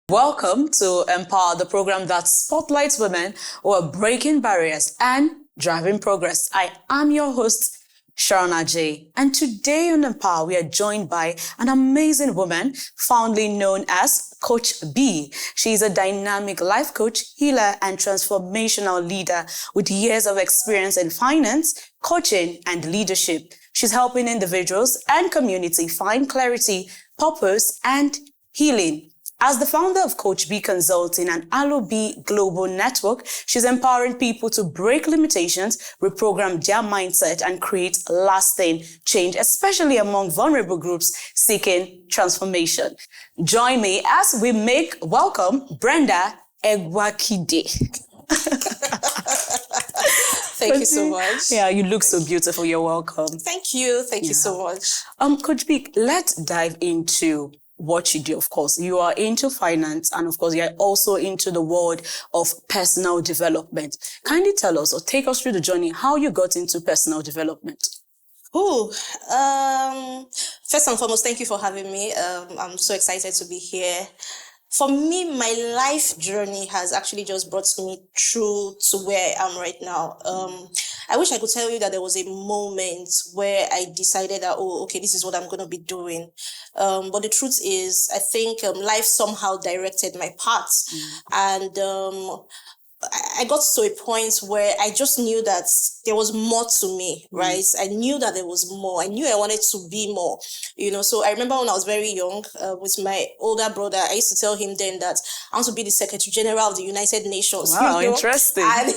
Welcome to Empower, the program that spotlights women who are breaking barriers and driving progress. I am your host, Sharona J. And today on Empower, we are joined by an amazing woman, fondly known as Coach B. She is a dynamic life coach, healer, and transformational leader with years of experience in finance, coaching, and leadership. She's helping individuals and community find clarity, purpose, and healing. As the founder of Coach B Consulting and Alobee Global Network, she's empowering people to break limitations, reprogram their mindset, and create lasting change, especially among vulnerable groups seeking transformation. Join me as we welcome Brenda Egwakhide. Thank you so much. Yeah, you look so beautiful. You're welcome. Thank you. Thank you so much. Coach B, let's dive into what you do. Of course, you are into finance, and of course, you're also into the world of personal development. Kindly tell us or take us through the journey, how you got into personal development. First and foremost, thank you for having me. I'm so excited to be here. For me, my life journey has actually just brought me through to where I am right now. I wish I could tell you that there was a moment where I decided that, this is what I'm going to be doing. But the truth is, I think life somehow directed my path. And I got to a point where I just knew that there was more to me, right? I knew that there was more. I knew I wanted to be more, So I remember when I was very young with my older brother, I used to tell him then that I want to be the Secretary General of the United Nations. Wow, interesting. And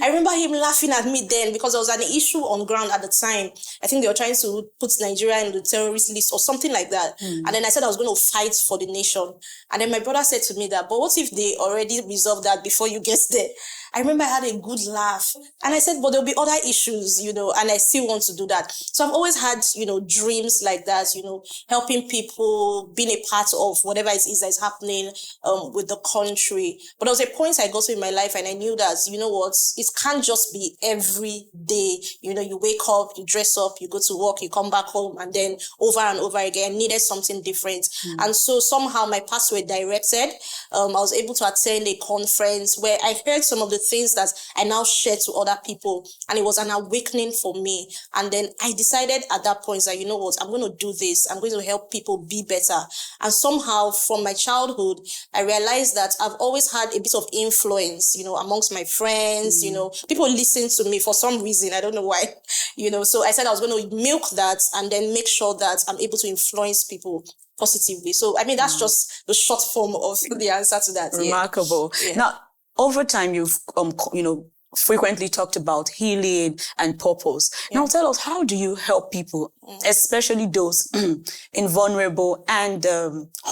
I remember him laughing at me then because there was an issue on ground at the time. I think they were trying to put Nigeria in the terrorist list or something like that. And then I said I was going to fight for the nation. And then my brother said to me that, but what if they already resolved that before you get there? I remember I had a good laugh and I said, but there'll be other issues, and I still want to do that. So I've always had, dreams like that, helping people, being a part of whatever it is that's happening with the country. But there was a point I got to in my life and I knew that, it can't just be every day. You wake up, you dress up, you go to work, you come back home, and then over and over again, I needed something different. And so somehow my paths were directed. I was able to attend a conference where I heard some of the things that I now share to other people. And it was an awakening for me. And then I decided at that point that, I'm going to do this. I'm going to help people be better. And somehow from my childhood, I realized that I've always had a bit of influence, amongst my friends, people listen to me for some reason. I don't know why, so I said I was going to milk that and then make sure that I'm able to influence people positively. So, that's just the short form of the answer to that. Remarkable. Yeah. Now, over time, you've, frequently talked about healing and purpose. Now, tell us, how do you help people, especially those in vulnerable and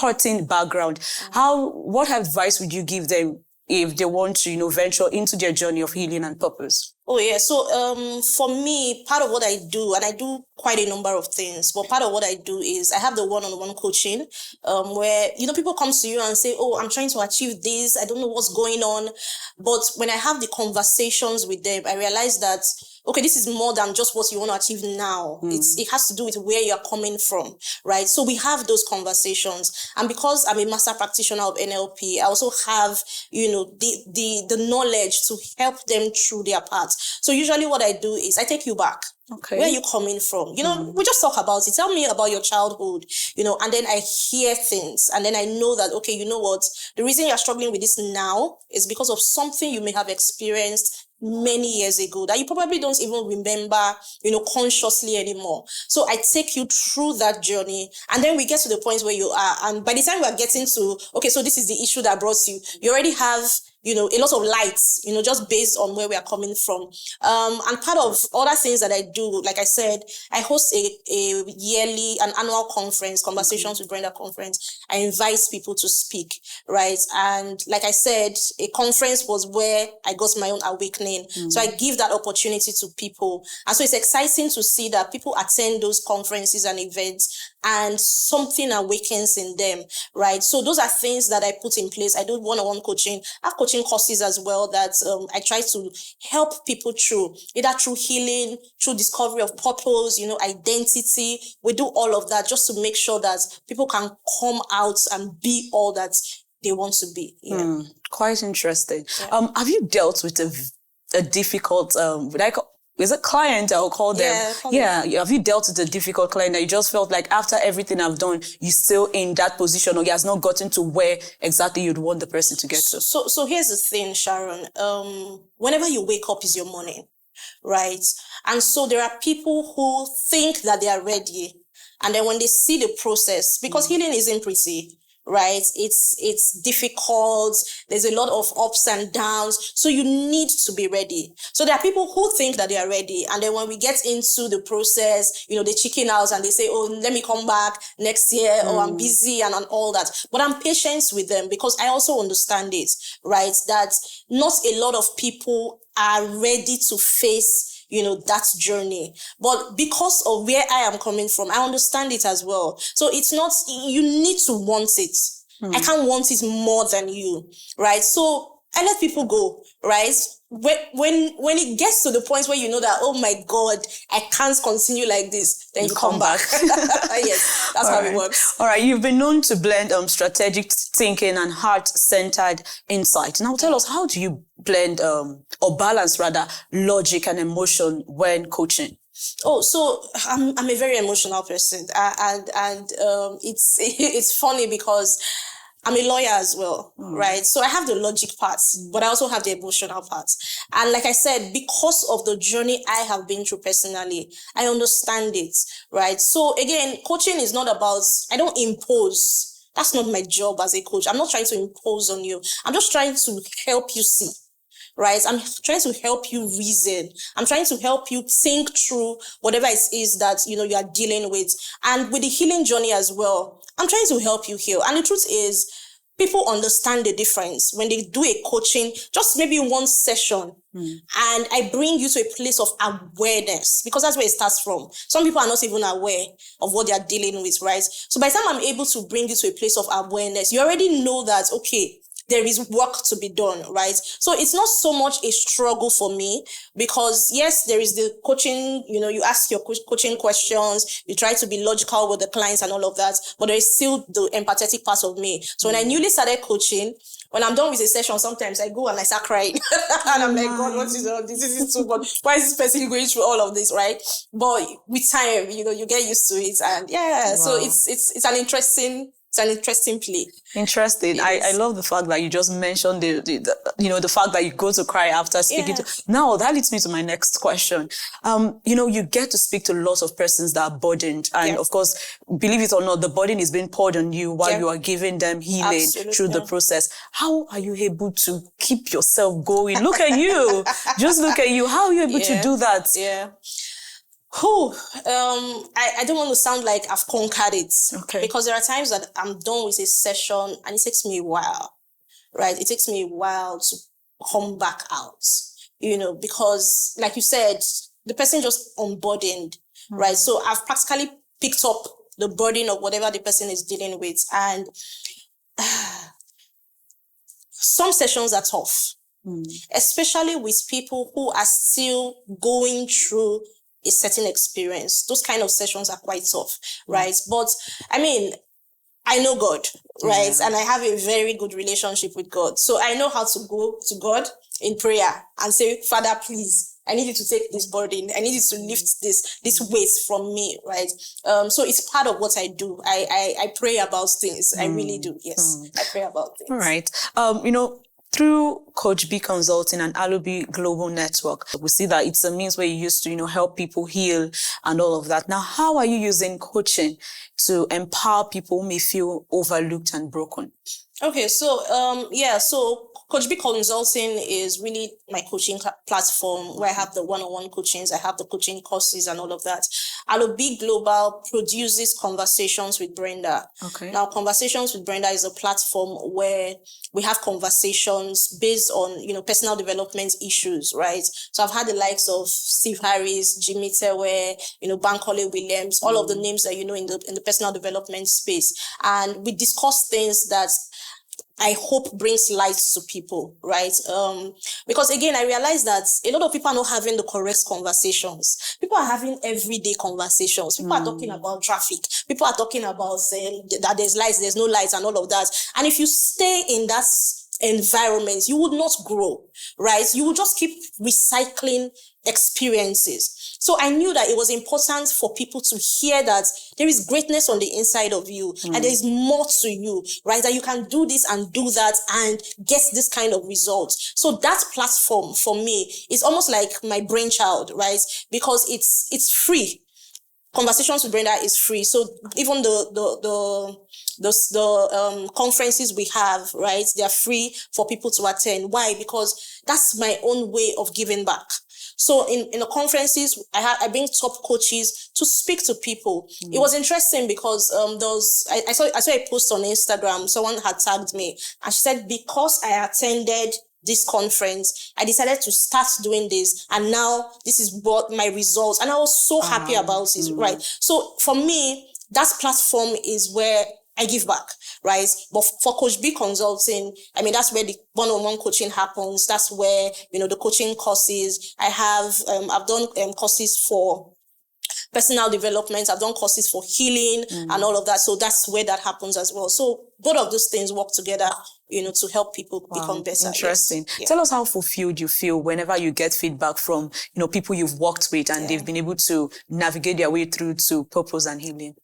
hurting background? What advice would you give them if they want to, venture into their journey of healing and purpose? So for me, part of what I do, and I do quite a number of things, but part of what I do is I have the one-on-one coaching where, people come to you and say, I'm trying to achieve this. I don't know what's going on. But when I have the conversations with them, I realize that, this is more than just what you want to achieve now. It has to do with where you're coming from, right? So we have those conversations. And because I'm a master practitioner of NLP, I also have, the knowledge to help them through their path. So usually what I do is I take you back. Okay. Where are you coming from? We just talk about it. Tell me about your childhood, and then I hear things and then I know that, the reason you're struggling with this now is because of something you may have experienced many years ago that you probably don't even remember, consciously anymore. So I take you through that journey and then we get to the point where you are. And by the time we are getting to, so this is the issue that brought you, you already have, a lot of lights, just based on where we are coming from. And part of other things that I do, like I said, I host an annual conference, Conversations with Brenda conference. I invite people to speak, right? And like I said, a conference was where I got my own awakening. So I give that opportunity to people. And so it's exciting to see that people attend those conferences and events and something awakens in them, right? So those are things that I put in place. I do one-on-one coaching. I have coaching courses as well that I try to help people through, either through healing, through discovery of purpose, identity. We do all of that just to make sure that people can come out and be all that they want to be. Yeah. Quite interesting. Yeah. Have you dealt with a difficult, is it client? I'll call them. Yeah, Have you dealt with a difficult client that you just felt like after everything I've done, you're still in that position, or he has not gotten to where exactly you'd want the person to get to? So here's the thing, Sharon. Whenever you wake up is your morning, right? And so there are people who think that they are ready. And then when they see the process, because healing isn't pretty, right? It's difficult. There's a lot of ups and downs. So you need to be ready. So there are people who think that they are ready. And then when we get into the process, they chicken out and they say, oh, let me come back next year, or I'm busy and all that. But I'm patient with them because I also understand it, right? That not a lot of people are ready to face that journey. But because of where I am coming from, I understand it as well. So it's not, you need to want it. I can't want it more than you, right? So I let people go, right? When it gets to the point where you know that, oh my God, I can't continue like this, then you come back. Yes, that's how it works. All right, you've been known to blend strategic thinking and heart-centered insight. Now tell us, how do you blend or balance rather logic and emotion when coaching? Oh, so I'm a very emotional person, and it's funny because I'm a lawyer as well, right? So I have the logic parts, but I also have the emotional parts. And like I said, because of the journey I have been through personally, I understand it, right? So again, coaching is not about, I don't impose. That's not my job as a coach. I'm not trying to impose on you. I'm just trying to help you see, right? I'm trying to help you reason. I'm trying to help you think through whatever it is that, you are dealing with. And with the healing journey as well, I'm trying to help you heal. And the truth is, people understand the difference when they do a coaching, just maybe one session, and I bring you to a place of awareness, because that's where it starts from. Some people are not even aware of what they are dealing with, right? So by the time I'm able to bring you to a place of awareness, you already know that, okay, there is work to be done, right? So it's not so much a struggle for me, because yes, there is the coaching, you ask your coaching questions, you try to be logical with the clients and all of that, but there is still the empathetic part of me. So when I newly started coaching, when I'm done with a session, sometimes I go and I start crying. And I'm like, God, what is all this? This is too much. Why is this person going through all of this, right? But with time, you get used to it. And so it's an interesting play. Interesting. I love the fact that you just mentioned the fact that you go to cry after speaking to. Now that leads me to my next question. You get to speak to lots of persons that are burdened, and of course, believe it or not, the burden is being poured on you while you are giving them healing through the process. How are you able to keep yourself going? Look at you. Just look at you. How are you able to do that? Yeah. I don't want to sound like I've conquered it. Okay. Because there are times that I'm done with a session and it takes me a while, right? It takes me a while to come back out, because like you said, the person just unburdened, right? So I've practically picked up the burden of whatever the person is dealing with. And some sessions are tough, especially with people who are still going through a certain experience. Those kind of sessions are quite tough, right? But I mean, I know God, right? And I have a very good relationship with God. So I know how to go to God in prayer and say, Father, please, I need you to take this burden. I need you to lift this weight from me, right? So it's part of what I do. I pray about things. I really do. Yes, I pray about things. All right. Through Coach B Consulting and Alobee Global Network, we see that it's a means where you used to, help people heal and all of that. Now, how are you using coaching to empower people who may feel overlooked and broken? Okay, so so Coach B Consulting is really my coaching platform where I have the one-on-one coachings, I have the coaching courses and all of that. Alobee Global produces Conversations with Brenda. Okay. Now, Conversations with Brenda is a platform where we have conversations based on, personal development issues, right? So I've had the likes of Steve Harris, Jimmy Tewe, Bankole Williams, all of the names that in the personal development space. And we discuss things that I hope brings light to people, right? Because again, I realized that a lot of people are not having the correct conversations. People are having everyday conversations. People are talking about traffic. People are talking about that there's lights, there's no lights, and all of that. And if you stay in that environment, you would not grow, right? You will just keep recycling experiences. So I knew that it was important for people to hear that there is greatness on the inside of you and there is more to you, right? That you can do this and do that and get this kind of results. So that platform for me is almost like my brainchild, right? Because it's free. Conversations with Brenda is free. So even the conferences we have, right? They are free for people to attend. Why? Because that's my own way of giving back. So in the conferences, I bring top coaches to speak to people. It was interesting because I saw a post on Instagram. Someone had tagged me and she said, because I attended this conference, I decided to start doing this, and now this is what my results. And I was so happy about it, right? So for me, that platform is where I give back, right? But for Coach B Consulting, I mean, that's where the one-on-one coaching happens. That's where, the coaching courses. I've done courses for personal development. I've done courses for healing and all of that. So that's where that happens as well. So both of those things work together, to help people become better. Interesting. Yes. Yeah. Tell us how fulfilled you feel whenever you get feedback from, people you've worked with and they've been able to navigate their way through to purpose and healing.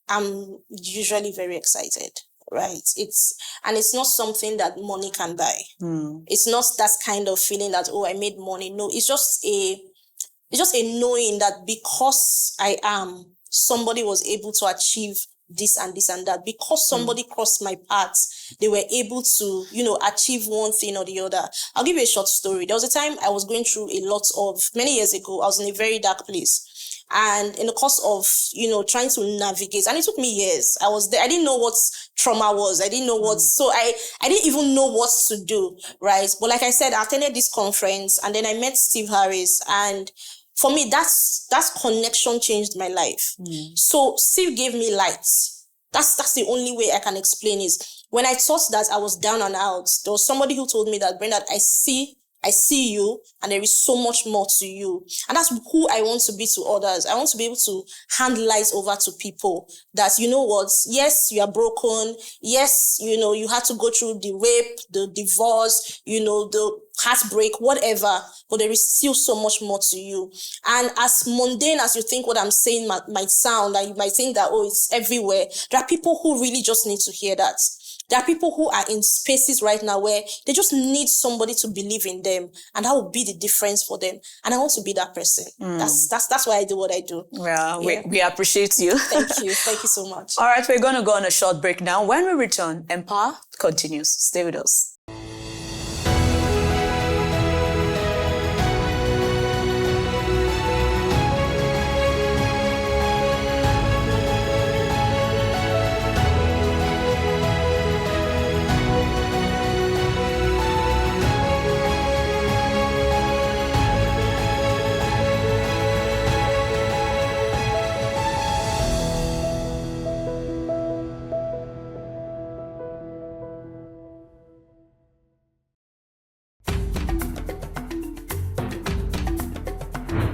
I'm usually very excited, right? It's not something that money can buy. It's not that kind of feeling that, oh, I made money. No, it's just a knowing that because I am, somebody was able to achieve this and this and that. Because somebody crossed my path, they were able to, achieve one thing or the other. I'll give you a short story. There was a time I was going through many years ago, I was in a very dark place. And in the course of, trying to navigate, and it took me years. I was there. I didn't know what trauma was. I didn't know so I didn't even know what to do, right? But like I said, I attended this conference and then I met Steve Harris, and for me, that connection changed my life. So Steve gave me light. That's the only way I can explain it. When I thought that I was down and out, there was somebody who told me that, Brenda, I see you, and there is so much more to you. And that's who I want to be to others. I want to be able to hand light over to people that, yes, you are broken. Yes, you had to go through the rape, the divorce, the heartbreak, whatever, but there is still so much more to you. And as mundane as you think what I'm saying might sound, and you might think that, oh, it's everywhere, there are people who really just need to hear that. There are people who are in spaces right now where they just need somebody to believe in them, and that will be the difference for them. And I want to be that person. That's why I do what I do. Well, we appreciate you. Thank you so much. All right, we're going to go on a short break now. When we return, EmpowHer continues. Stay with us.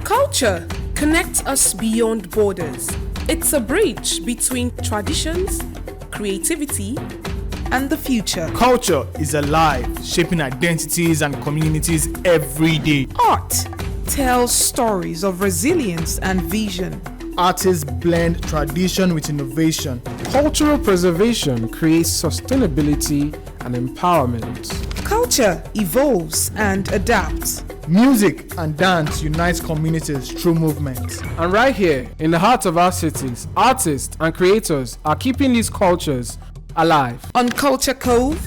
Culture connects us beyond borders. It's a bridge between traditions, creativity, and the future. Culture is alive, shaping identities and communities every day. Art tells stories of resilience and vision. Artists blend tradition with innovation. Cultural preservation creates sustainability and empowerment. Culture evolves and adapts. Music and dance unites communities through movement. And right here, in the heart of our cities, artists and creators are keeping these cultures alive. On Culture Cove,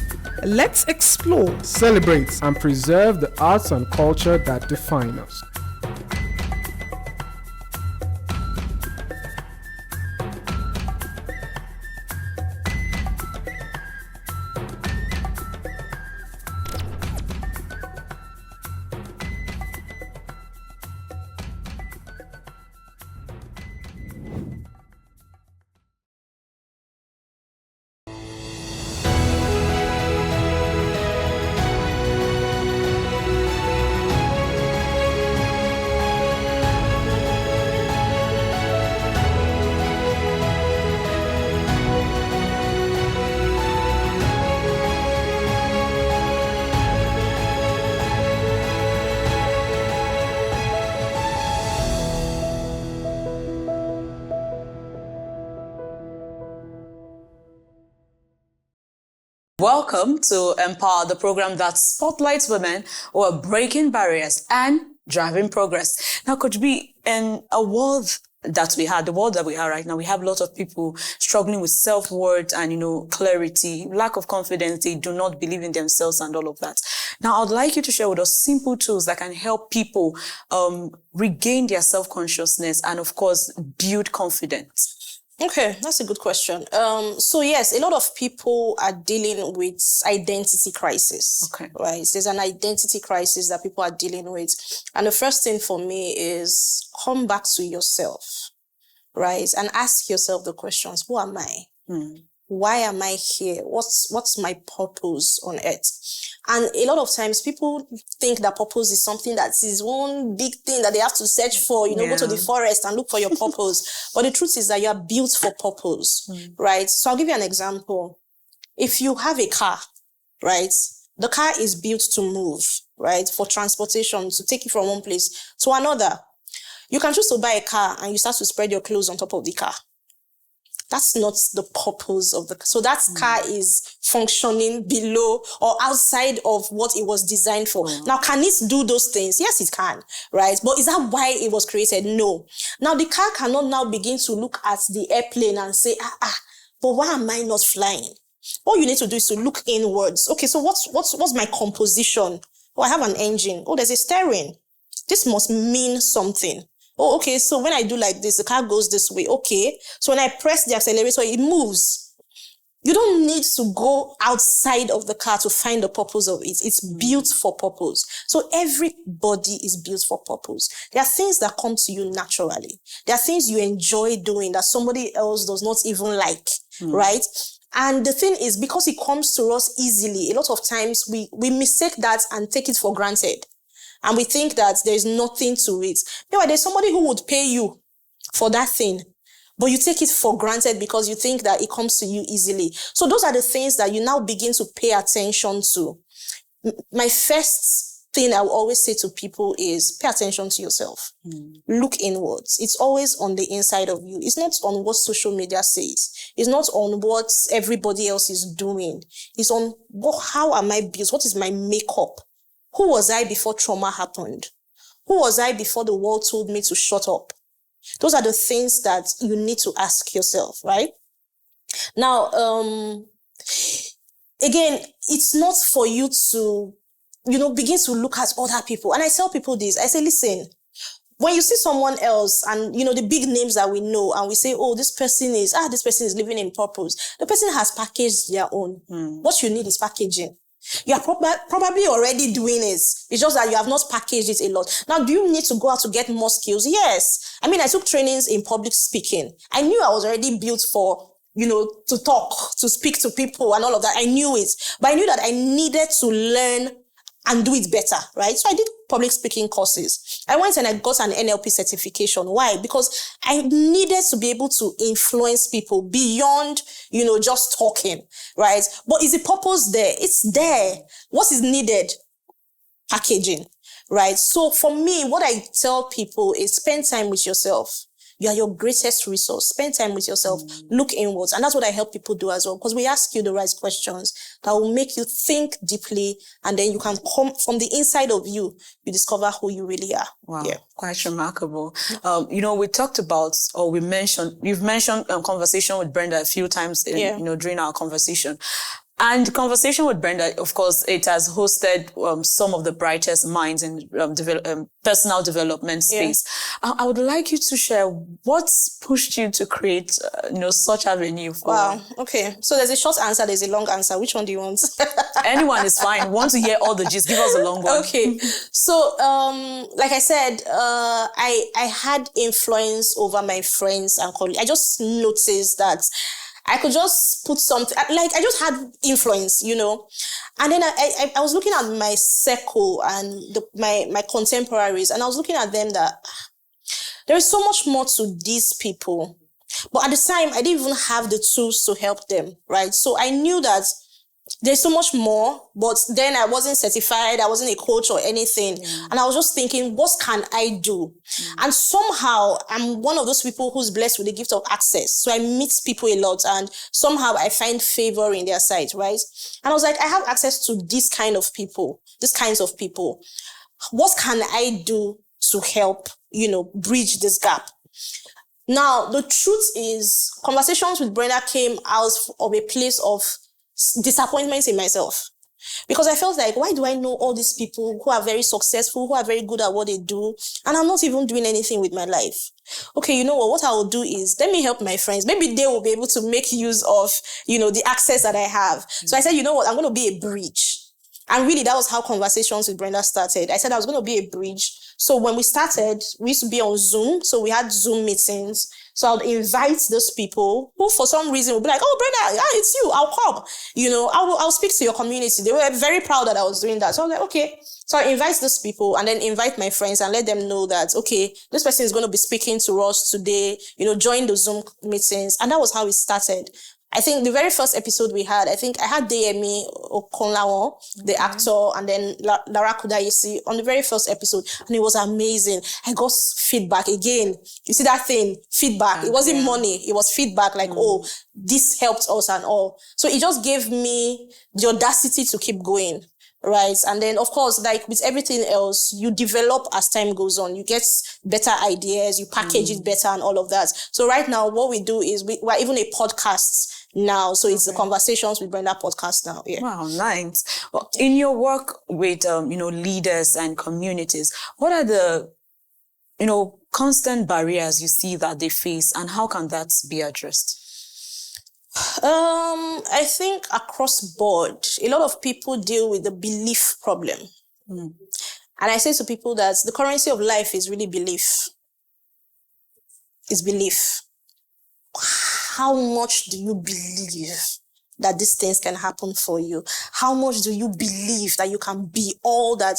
let's explore, celebrate, and preserve the arts and culture that define us. Welcome to Empower, the program that spotlights women who are breaking barriers and driving progress. Now, Coach B, in a world that we have, the world that we are right now, we have a lot of people struggling with self-worth and, clarity, lack of confidence. They do not believe in themselves and all of that. Now, I'd like you to share with us simple tools that can help people regain their self-consciousness and, of course, build confidence. Okay, that's a good question. So yes, a lot of people are dealing with identity crisis. Okay. Right? There's an identity crisis that people are dealing with. And the first thing for me is come back to yourself, right? And ask yourself the questions. Who am I? Why am I here? What's my purpose on earth? And a lot of times people think that purpose is something that is one big thing that they have to search for, go to the forest and look for your purpose. But the truth is that you are built for purpose, right? So I'll give you an example. If you have a car, right? The car is built to move, right? For transportation, to take you from one place to another. You can choose to buy a car and you start to spread your clothes on top of the car. That's not the purpose of the car. So that car is functioning below or outside of what it was designed for. Now, can it do those things? Yes, it can, right? But is that why it was created? No. Now, the car cannot now begin to look at the airplane and say, but why am I not flying? All you need to do is to look inwards. Okay, so what's my composition? Oh, I have an engine. Oh, there's a steering. This must mean something. Oh, okay, so when I do like this, the car goes this way. Okay, so when I press the accelerator, it moves. You don't need to go outside of the car to find the purpose of it. It's built for purpose. So everybody is built for purpose. There are things that come to you naturally. There are things you enjoy doing that somebody else does not even like, right? And the thing is, because it comes to us easily, a lot of times we mistake that and take it for granted. And we think that there's nothing to it. Meanwhile, there's somebody who would pay you for that thing, but you take it for granted because you think that it comes to you easily. So those are the things that you now begin to pay attention to. My first thing I will always say to people is pay attention to yourself. Look inwards. It's always on the inside of you. It's not on what social media says. It's not on what everybody else is doing. It's on how am I built? What is my makeup? Who was I before trauma happened? Who was I before the world told me to shut up? Those are the things that you need to ask yourself, right? Now, again, it's not for you to, begin to look at other people. And I tell people this, I say, listen, when you see someone else and, the big names that we know and we say, oh, this person is living in purpose. The person has packaged their own. What you need is packaging. You are probably already doing it. It's just that you have not packaged it a lot. Now, do you need to go out to get more skills? Yes. I mean, I took trainings in public speaking. I knew I was already built for, to talk, to speak to people and all of that. I knew it. But I knew that I needed to learn and do it better, right? So I did public speaking courses. I went and I got an NLP certification. Why? Because I needed to be able to influence people beyond, just talking, right? But is the purpose there? It's there. What is needed? Packaging, right? So for me, what I tell people is spend time with yourself. You are your greatest resource. Spend time with yourself. Look inwards. And that's what I help people do as well. Because we ask you the right questions that will make you think deeply. And then you can come from the inside of you. You discover who you really are. Wow. Yeah. Quite remarkable. We talked about, or you've mentioned conversation with Brenda a few times, during our conversation. And conversation with Brenda, of course, it has hosted some of the brightest minds in personal development space. Yeah. I would like you to share what's pushed you to create, such avenue for. Wow. Okay. So there's a short answer, there's a long answer. Which one do you want? Anyone is fine. Want to hear all the gist? Give us a long one. Okay. So, like I said, I had influence over my friends and colleagues. I just noticed that I could just put something, like I just had influence, And then I was looking at my circle and my contemporaries, and I was looking at them that there is so much more to these people. But at the time, I didn't even have the tools to help them, right? So I knew that there's so much more, but then I wasn't certified. I wasn't a coach or anything. And I was just thinking, what can I do? And somehow I'm one of those people who's blessed with the gift of access. So I meet people a lot and somehow I find favor in their sight, right? And I was like, I have access to these kinds of people. What can I do to help, bridge this gap? Now, the truth is, conversations with Brenda came out of a place of disappointment in myself. Because I felt like, why do I know all these people who are very successful, who are very good at what they do, and I'm not even doing anything with my life? Okay, you know what I will do is, let me help my friends. Maybe they will be able to make use of, the access that I have. So I said, I'm going to be a bridge. And really, that was how conversations with Brenda started. I said I was going to be a bridge. So when we started, we used to be on Zoom. So we had Zoom meetings. So I would invite those people who for some reason would be like, oh, Brenda, yeah, it's you. I'll come. I'll speak to your community. They were very proud that I was doing that. So I was like, okay. So I invite those people and then invite my friends and let them know that, okay, this person is going to be speaking to us today, join the Zoom meetings. And that was how it started. I think the very first episode we had, I had Deyemi Okonlawon, the actor, and then Lara Kudayisi on the very first episode, and it was amazing. I got feedback again. You see that thing? Feedback. It wasn't money. It was feedback like, oh, this helped us and all. So it just gave me the audacity to keep going. Right. And then, of course, like with everything else, you develop as time goes on. You get better ideas, you package it better and all of that. So right now, what we do is we're even a podcast now. So it's the Conversations with Brenda podcast now. Yeah. Wow, nice. Well, in your work with, leaders and communities, what are the, constant barriers you see that they face and how can that be addressed? I think across board, a lot of people deal with the belief problem. And I say to people that the currency of life is really belief. It's belief. How much do you believe that these things can happen for you? How much do you believe that you can be all that,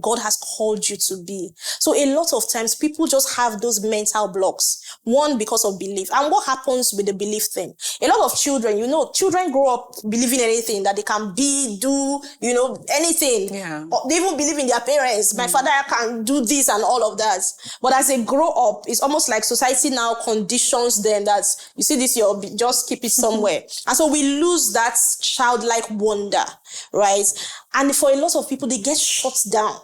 God has called you to be? So a lot of times people just have those mental blocks. One, because of belief. And what happens with the belief thing? A lot of children, children grow up believing anything that they can be, do, anything. Yeah. Or they even believe in their parents. My father can do this and all of that. But as they grow up, it's almost like society now conditions them that, you see this, just keep it somewhere. And so we lose that childlike wonder, right? And for a lot of people, they get shut down.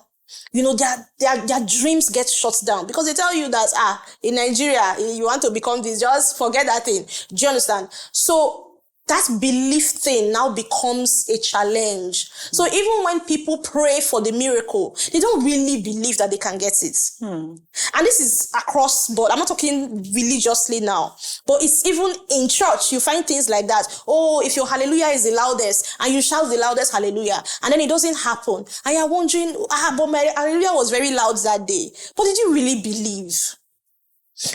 Their dreams get shut down because they tell you that, in Nigeria, you want to become this, just forget that thing. Do you understand? So that belief thing now becomes a challenge. So even when people pray for the miracle, they don't really believe that they can get it. And this is across board. I'm not talking religiously now, but it's even in church. You find things like that. Oh, if your hallelujah is the loudest and you shout the loudest hallelujah, and then it doesn't happen. And you're wondering, but my hallelujah was very loud that day. But did you really believe?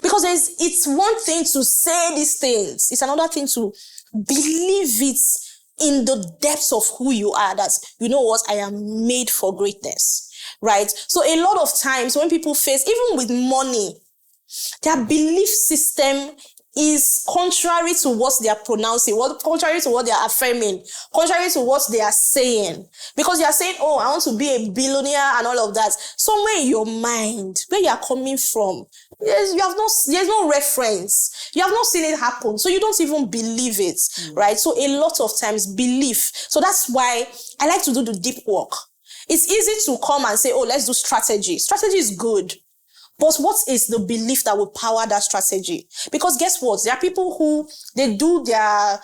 Because it's one thing to say these things. It's another thing to believe it in the depths of who you are, that, I am made for greatness, right? So a lot of times when people face, even with money, their belief system is contrary to what they are pronouncing, contrary to what they are affirming, contrary to what they are saying. Because you are saying, oh, I want to be a billionaire and all of that. Somewhere in your mind, where you are coming from, there's no reference. You have not seen it happen. So you don't even believe it, right? So a lot of times belief. So that's why I like to do the deep work. It's easy to come and say, oh, let's do strategy. Strategy is good. But what is the belief that will power that strategy? Because guess what? There are people who, they do their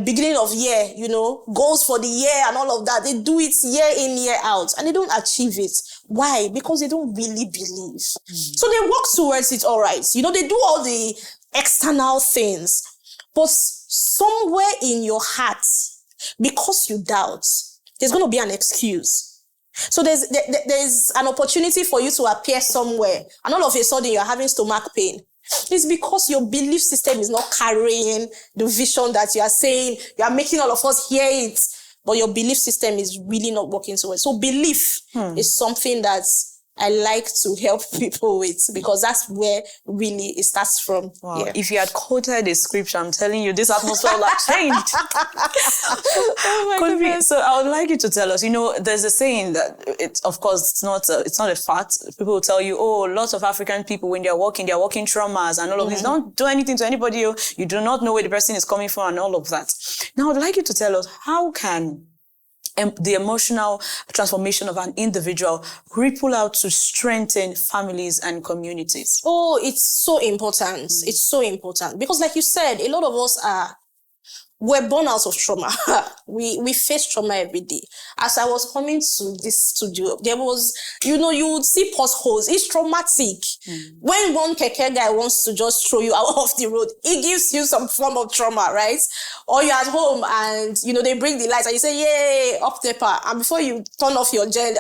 beginning of year, goals for the year and all of that. They do it year in, year out, and they don't achieve it. Why? Because they don't really believe. So they work towards it, all right. They do all the external things. But somewhere in your heart, because you doubt, there's going to be an excuse. So there's an opportunity for you to appear somewhere, and all of a sudden you're having stomach pain. It's because your belief system is not carrying the vision that you are saying. You are making all of us hear it, but your belief system is really not working so well. So belief is something that I like to help people with, because that's where really it starts from. Wow. Yeah. If you had quoted a scripture, I'm telling you, this atmosphere would have changed. Oh my goodness. So I would like you to tell us, there's a saying that of course, it's not a fact. People will tell you, lots of African people, when they're walking traumas and all of this. Don't do anything to anybody. You do not know where the person is coming from and all of that. Now, I'd like you to tell us, how can the emotional transformation of an individual ripple out to strengthen families and communities? Oh, it's so important. It's so important. Because like you said, a lot of us we're born out of trauma. we face trauma every day. As I was coming to this studio, there was, you would see potholes. It's traumatic. When one keke guy wants to just throw you out of the road, it gives you some form of trauma, right? Or you're at home and, they bring the lights and you say, yay, up Nepa. And before you turn off your gen,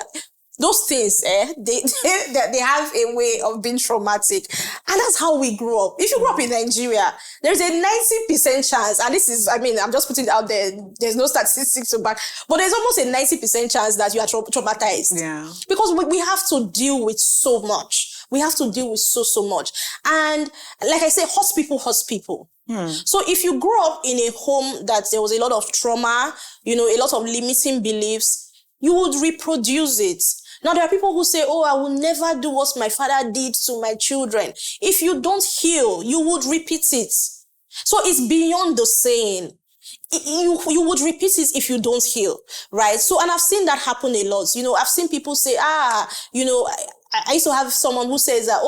those things, they have a way of being traumatic. And that's how we grow up. If you grow up in Nigeria, there's a 90% chance, and this is, I'm just putting it out there, there's no statistics to back, but there's almost a 90% chance that you are traumatized. Yeah. Because we have to deal with so much. We have to deal with so much. And like I say, hurt people. So if you grow up in a home that there was a lot of trauma, a lot of limiting beliefs, you would reproduce it. Now, there are people who say, I will never do what my father did to my children. If you don't heal, you would repeat it. So it's beyond the saying. You would repeat it if you don't heal, right? So, and I've seen that happen a lot. I've seen people say, I used to have someone who says that,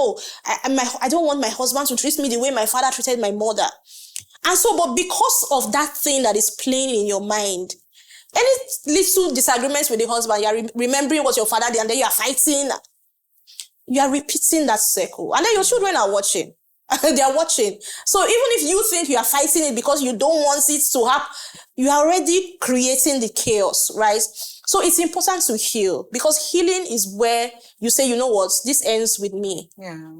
I don't want my husband to treat me the way my father treated my mother. And so, but because of that thing that is playing in your mind, any little disagreements with the husband, you are remembering what your father did, and then you are fighting. You are repeating that circle. And then your children are watching. They are watching. So even if you think you are fighting it because you don't want it to happen, you are already creating the chaos, right? So it's important to heal, because healing is where you say, this ends with me,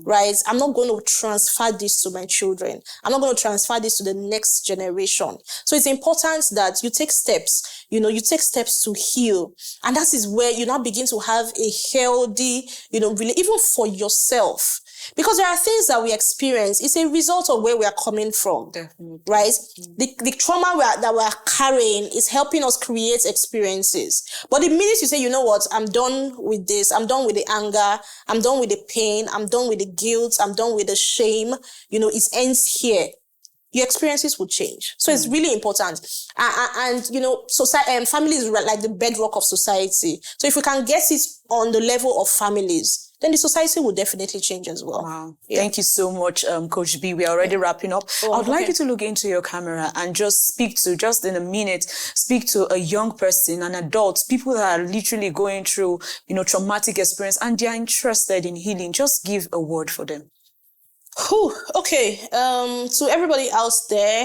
right? I'm not going to transfer this to my children. I'm not going to transfer this to the next generation. So it's important that you take steps, you take steps to heal. And that is where you now begin to have a healthy, really, even for yourself. Because there are things that we experience. It's a result of where we are coming from. Definitely. Right? The trauma that we're carrying is helping us create experiences. But the minute you say, I'm done with this, I'm done with the anger, I'm done with the pain, I'm done with the guilt, I'm done with the shame, it ends here. Your experiences will change. So it's really important. And society, family is like the bedrock of society. So if we can get it on the level of families, then the society will definitely change as well. Wow. Yeah. Thank you so much, Coach B. We are already wrapping up. I would like you to look into your camera and just in a minute, speak to a young person, an adult, people that are literally going through, traumatic experience, and they are interested in healing. Just give a word for them. Okay. To everybody out there,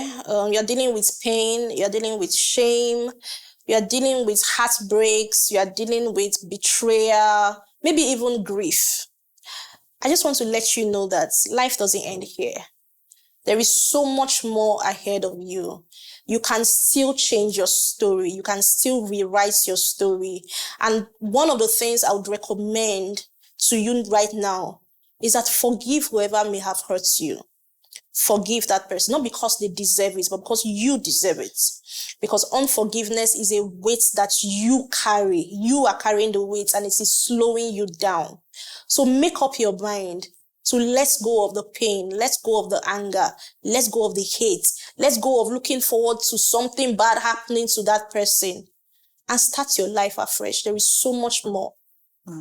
you're dealing with pain, you're dealing with shame, you're dealing with heartbreaks, you're dealing with betrayal, maybe even grief. I just want to let you know that life doesn't end here. There is so much more ahead of you. You can still change your story. You can still rewrite your story. And one of the things I would recommend to you right now is that forgive whoever may have hurt you. Forgive that person, not because they deserve it, but because you deserve it. Because unforgiveness is a weight that you carry. You are carrying the weight, and it is slowing you down. So make up your mind to let go of the pain, let go of the anger, let go of the hate, let go of looking forward to something bad happening to that person, and start your life afresh. There is so much more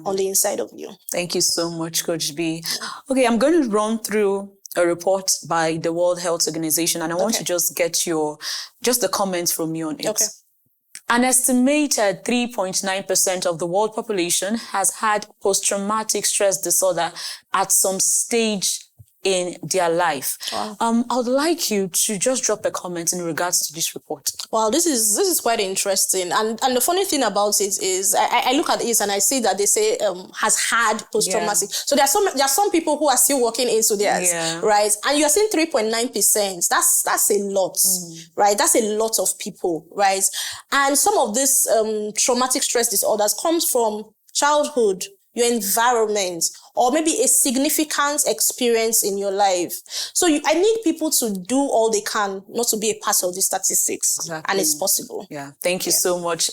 on the inside of you. Thank you so much, Coach B. Okay, I'm going to run through a report by the World Health Organization, and I want to just get the comments from you on it. Okay. An estimated 3.9% of the world population has had post-traumatic stress disorder at some stage in their life. Wow. I would like you to just drop a comment in regards to this report. Wow, this is quite interesting. And the funny thing about it is I look at it and I see that they say has had post-traumatic. Yeah. So there are some people who are still working into theirs, right? And you're saying 3.9%. That's a lot, right? That's a lot of people, right? And some of this traumatic stress disorders comes from childhood. your environment, or maybe a significant experience in your life. So I need people to do all they can not to be a part of the statistics. Exactly. And it's possible. Yeah. Thank you so much.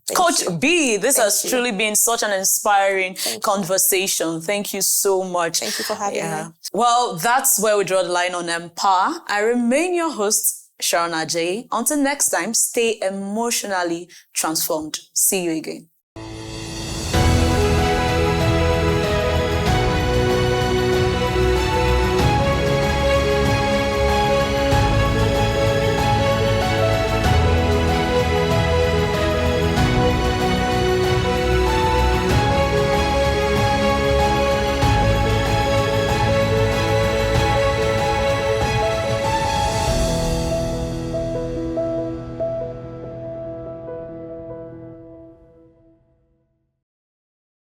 Thank Coach you. B, this Thank has you. truly been such an inspiring conversation. Thank you so much. Thank you for having me. Well, that's where we draw the line on Empower. I remain your host, Sharon Ajay. Until next time, stay emotionally transformed. See you again.